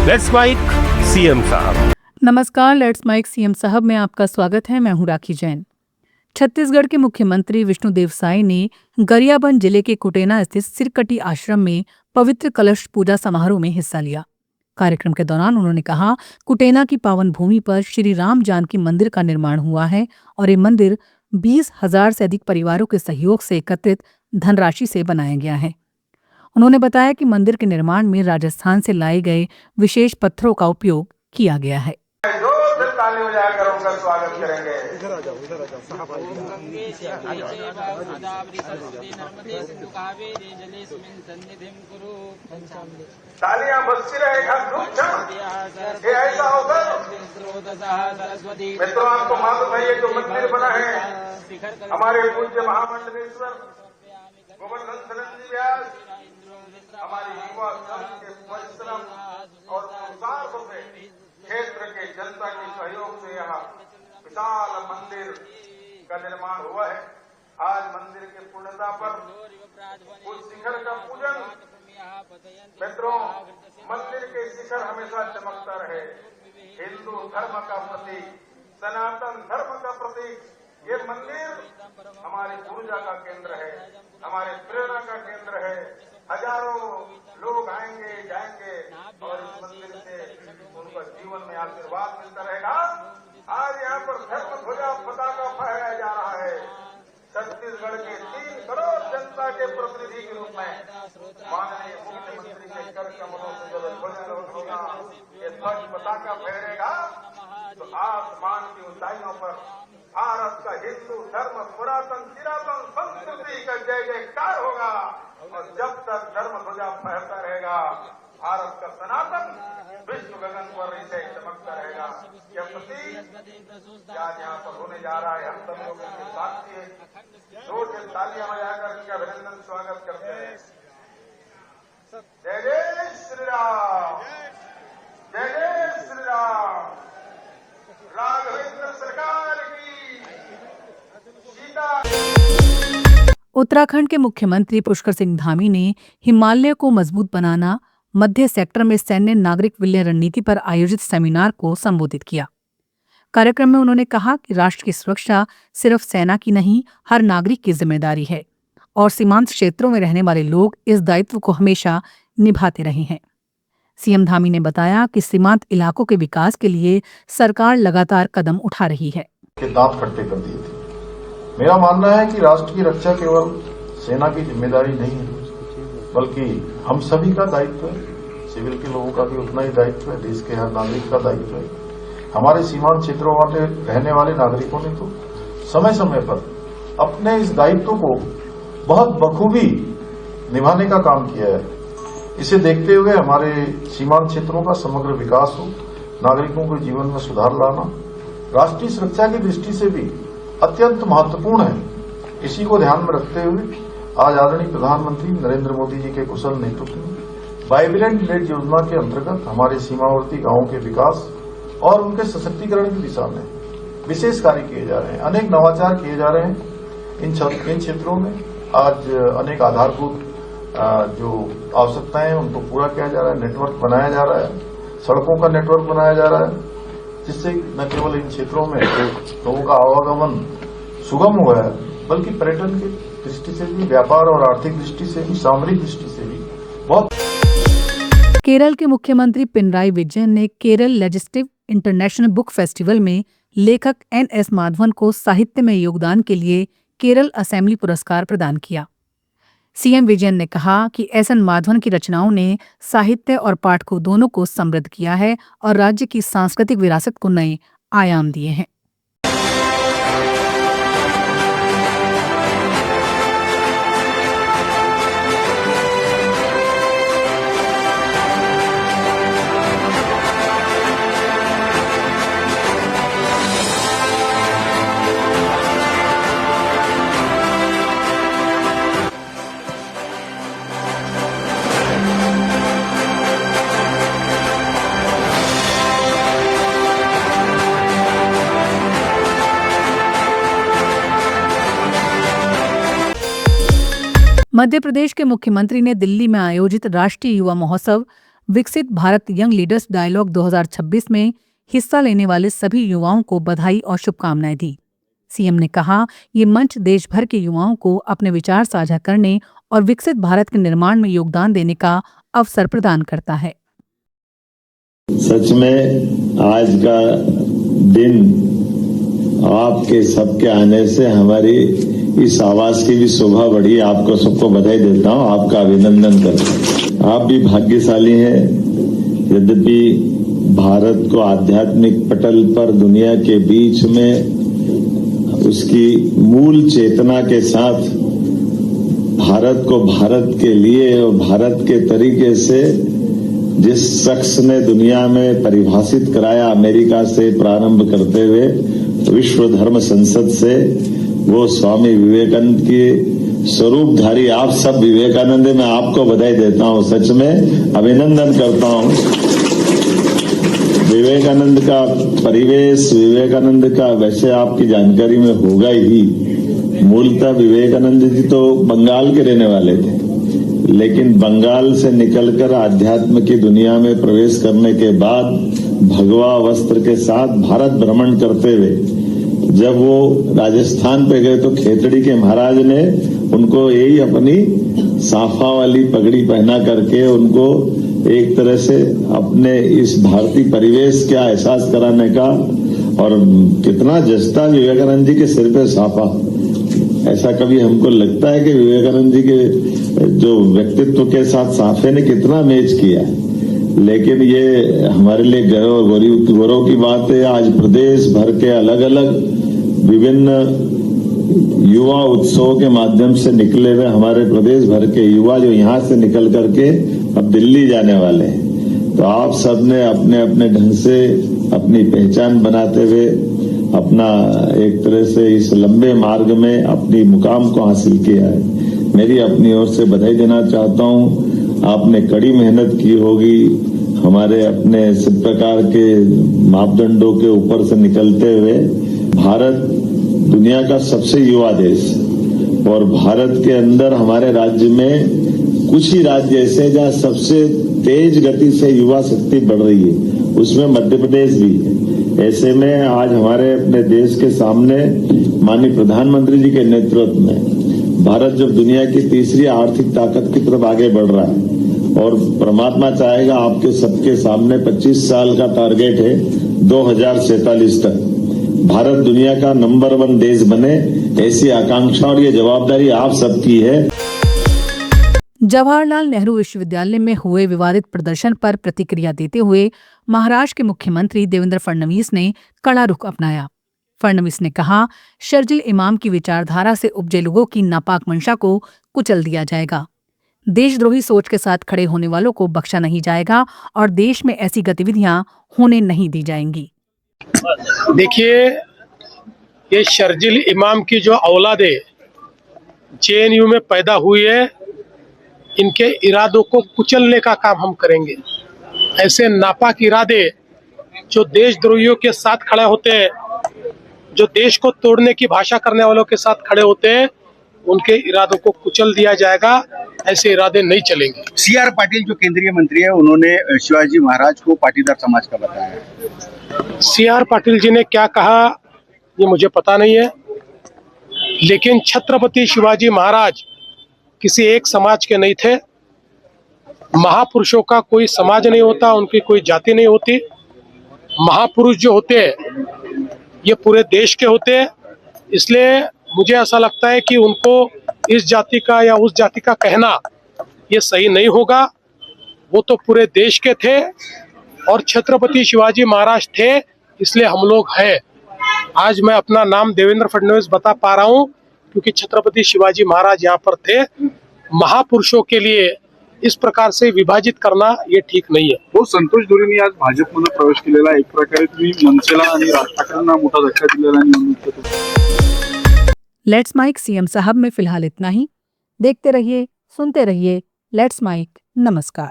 Let's mic CM साहब। नमस्कार, let's mic CM साहब में आपका स्वागत है। मैं हूं राखी जैन। छत्तीसगढ़ के मुख्यमंत्री विष्णुदेव साय ने गरियाबंद जिले के कुटेना स्थित सिरकटी आश्रम में पवित्र कलश पूजा समारोह में हिस्सा लिया। कार्यक्रम के दौरान उन्होंने कहा, कुटेना की पावन भूमि पर श्री राम जानकी मंदिर का निर्माण हुआ है और ये मंदिर 20,000 से अधिक परिवारों के सहयोग से एकत्रित धनराशि से बनाया गया है। उन्होंने बताया कि मंदिर के निर्माण में राजस्थान से लाए गए विशेष पत्थरों का उपयोग किया गया है। जोर ताली बजाकर उनका स्वागत करेंगे। तालियां बजती रहेगा। ये ऐसा अवसर मित्रों, आपको मालूम है ये जो मंदिर बना है हमारे पूज्य महामंडलेश्वर गोवर्धन सरस्वती व्यास हमारी युवा संघ के परिश्रम और उत्साह से क्षेत्र के जनता के सहयोग से यहाँ विशाल मंदिर का निर्माण हुआ है। आज मंदिर के पूर्णता पर उस शिखर का पूजन। मित्रों, मंदिर के शिखर हमेशा चमकता रहे। हिंदू धर्म का प्रतीक, सनातन धर्म का प्रतीक ये मंदिर हमारी ऊर्जा का केंद्र है, हमारे प्रेरणा का केंद्र है। हजारों लोग आएंगे जाएंगे और इस मंदिर से उनका जीवन में आशीर्वाद मिलता रहेगा। आज यहाँ पर धर्म ध्वजा पताका फहराया जा रहा है। छत्तीसगढ़ के 3 करोड़ जनता के प्रतिनिधि के रूप में माननीय मुख्यमंत्री के कर कमलों से जो ध्वजा होगा, ये ध्वज पताका फहरेगा तो आसमान की ऊंचाइयों पर भारत का हिंदू धर्म पुरातन चिरातन संस्कृति का जय जयकार होगा। और जब तक धर्म ध्वजा फहरता रहेगा, भारत का सनातन विश्व गगन पर इसे चमकता रहेगा। यह प्रतीक आज यहाँ पर होने जा रहा है। हम सब लोग इसके साक्षी हैं। जोर से तालियां बजाकर इनका अभिनंदन स्वागत करते हैं। जय जय श्री राम, जय जय श्री राम। राघवेंद्र सरकार की सीता। उत्तराखंड के मुख्यमंत्री पुष्कर सिंह धामी ने हिमालय को मजबूत बनाना मध्य सेक्टर में सैन्य नागरिक विलय रणनीति पर आयोजित सेमिनार को संबोधित किया। कार्यक्रम में उन्होंने कहा कि राष्ट्र की सुरक्षा सिर्फ सेना की नहीं, हर नागरिक की जिम्मेदारी है और सीमांत क्षेत्रों में रहने वाले लोग इस दायित्व को हमेशा निभाते रहे हैं। सीएम धामी ने बताया कि सीमांत इलाकों के विकास के लिए सरकार लगातार कदम उठा रही है। दांत खट्टे कर दिए थे। मेरा मानना है कि राष्ट्र की रक्षा केवल सेना की जिम्मेदारी नहीं है, बल्कि हम सभी का दायित्व है। सिविल के लोगों का भी उतना ही दायित्व है, देश के हर नागरिक का दायित्व है। हमारे सीमांत क्षेत्रों में रहने वाले नागरिकों ने तो समय समय पर अपने इस दायित्व को बहुत बखूबी निभाने का काम किया है। इसे देखते हुए हमारे सीमांत क्षेत्रों का समग्र विकास हो, नागरिकों के जीवन में सुधार लाना राष्ट्रीय सुरक्षा की दृष्टि से भी अत्यंत महत्वपूर्ण है। इसी को ध्यान में रखते हुए आज आदरणीय प्रधानमंत्री नरेंद्र मोदी जी के कुशल नेतृत्व में वाइब्रेंट विलेज योजना के अंतर्गत हमारे सीमावर्ती गांवों के विकास और उनके सशक्तिकरण की दिशा में विशेष कार्य किए जा रहे हैं। अनेक नवाचार किए जा रहे हैं इन क्षेत्रों में। आज अनेक आधारभूत जो आवश्यकताएं हैं उनको पूरा किया जा रहा है। नेटवर्क बनाया जा रहा है, सड़कों का नेटवर्क बनाया जा रहा है, जिससे न केवल इन क्षेत्रों में लोगों का आवागमन सुगम हुआ है, बल्कि पर्यटन की दृष्टि से भी, व्यापार और आर्थिक दृष्टि से भी, सामरिक दृष्टि से भी बहुत। केरल के मुख्यमंत्री पिनराई विजयन ने Kerala legislative international book festival में लेखक NS माधवन को साहित्य में योगदान के लिए केरल असेंबली पुरस्कार प्रदान किया। सीएम विजयन ने कहा कि SN माधवन की रचनाओं ने साहित्य और पाठकों दोनों को समृद्ध किया है और राज्य की सांस्कृतिक विरासत को नए आयाम दिए हैं। मध्य प्रदेश के मुख्यमंत्री ने दिल्ली में आयोजित राष्ट्रीय युवा महोत्सव विकसित भारत यंग लीडर्स डायलॉग 2026 में हिस्सा लेने वाले सभी युवाओं को बधाई और शुभकामनाएं दी। सीएम ने कहा, ये मंच देश भर के युवाओं को अपने विचार साझा करने और विकसित भारत के निर्माण में योगदान देने का अवसर प्रदान करता है। सच में आज का दिन आपके सबके आने से हमारी इस आवाज की भी शोभा बढ़ी। आपको सबको बधाई देता हूं, आपका अभिनंदन करता हूं। आप भी भाग्यशाली हैं। यद्यपि भारत को आध्यात्मिक पटल पर दुनिया के बीच में उसकी मूल चेतना के साथ भारत को भारत के लिए और भारत के तरीके से जिस शख्स ने दुनिया में परिभाषित कराया, अमेरिका से प्रारंभ करते हुए विश्व धर्म संसद से, वो स्वामी विवेकानंद की स्वरूपधारी आप सब विवेकानंद, मैं आपको बधाई देता हूं, सच में अभिनंदन करता हूं। विवेकानंद का परिवेश, विवेकानंद का वैसे आपकी जानकारी में होगा ही, मूलतः विवेकानंद जी तो बंगाल के रहने वाले थे, लेकिन बंगाल से निकलकर आध्यात्म की दुनिया में प्रवेश करने के बाद भगवा वस्त्र के साथ भारत भ्रमण करते हुए जब वो राजस्थान पे गए तो खेतड़ी के महाराज ने उनको यही अपनी साफा वाली पगड़ी पहना करके उनको एक तरह से अपने इस भारतीय परिवेश का एहसास कराने का, और कितना जस्ता विवेकानंद जी के सिर पे साफा। ऐसा कभी हमको लगता है कि विवेकानंद जी के जो व्यक्तित्व के साथ साफे ने कितना मैच किया है। लेकिन ये हमारे लिए गौरव की बात है। आज प्रदेश भर के अलग अलग विभिन्न युवा उत्सवों के माध्यम से निकले हुए हमारे प्रदेश भर के युवा जो यहाँ से निकल करके अब दिल्ली जाने वाले हैं, तो आप सबने अपने अपने ढंग से अपनी पहचान बनाते हुए अपना एक तरह से इस लंबे मार्ग में अपनी मुकाम को हासिल किया है। मेरी अपनी ओर से बधाई देना चाहता हूं। आपने कड़ी मेहनत की होगी, हमारे अपने सब प्रकार के मापदंडों के ऊपर से निकलते हुए भारत दुनिया का सबसे युवा देश, और भारत के अंदर हमारे राज्य में कुछ ही राज्य ऐसे जहाँ सबसे तेज गति से युवा शक्ति बढ़ रही है, उसमें मध्य प्रदेश भी है। ऐसे में आज हमारे अपने देश के सामने माननीय प्रधानमंत्री जी के नेतृत्व में भारत जब दुनिया की तीसरी आर्थिक ताकत की तरफ आगे बढ़ रहा है, और परमात्मा चाहेगा आपके सबके सामने 25 साल का टारगेट है 2047 तक भारत दुनिया का नंबर 1 देश बने, ऐसी आकांक्षा और ये जवाबदारी आप सबकी है। जवाहरलाल नेहरू विश्वविद्यालय में हुए विवादित प्रदर्शन पर प्रतिक्रिया देते हुए महाराष्ट्र के मुख्यमंत्री देवेंद्र फडणवीस ने कड़ा रुख अपनाया। फडणवीस ने कहा, शर्जिल इमाम की विचारधारा से उपजे लोगों की नापाक मंशा को कुचल दिया जाएगा। देशद्रोही सोच के साथ खड़े होने वालों को बख्शा नहीं जाएगा और देश में ऐसी गतिविधियां होने नहीं दी जाएंगी। देखिए, ये शर्जिल इमाम की जो औलाद है जेएनयू में पैदा हुई है, इनके इरादों को कुचलने का काम हम करेंगे। ऐसे नापाक इरादे जो देशद्रोहियों के साथ खड़े होते हैं, जो देश को तोड़ने की भाषा करने वालों के साथ खड़े होते हैं, उनके इरादों को कुचल दिया जाएगा। ऐसे इरादे नहीं चलेंगे। सीआर पाटिल जो केंद्रीय मंत्री है, उन्होंने शिवाजी महाराज को पाटीदार समाज का बताया। सीआर पाटिल जी ने क्या कहा ये मुझे पता नहीं है, लेकिन छत्रपति शिवाजी महाराज किसी एक समाज के नहीं थे। महापुरुषों का कोई समाज नहीं होता, उनकी कोई जाति नहीं होती। महापुरुष जो होते हैं ये पूरे देश के होते हैं। इसलिए मुझे ऐसा लगता है कि उनको इस जाति का या उस जाति का कहना ये सही नहीं होगा। वो तो पूरे देश के थे और छत्रपति शिवाजी महाराज थे, इसलिए हम लोग हैं। आज मैं अपना नाम देवेंद्र फडणवीस बता पा रहा हूँ क्योंकि छत्रपति शिवाजी महाराज यहाँ पर थे। महापुरुषों के लिए इस प्रकार से विभाजित करना ये ठीक नाही आहे। हो, संतोष धुरेंनी आज भाजपमध्ये प्रवेश केलेला, एक प्रकारे तुम्ही मनसेला आणि राज ठाकरेंना मोठा धक्का दिलेला निवडणुकीत। लेट्स माइक सीएम साहब में फिलहाल इतना ही। देखते रहिए, सुनते रहिए लेट्स माइक। नमस्कार।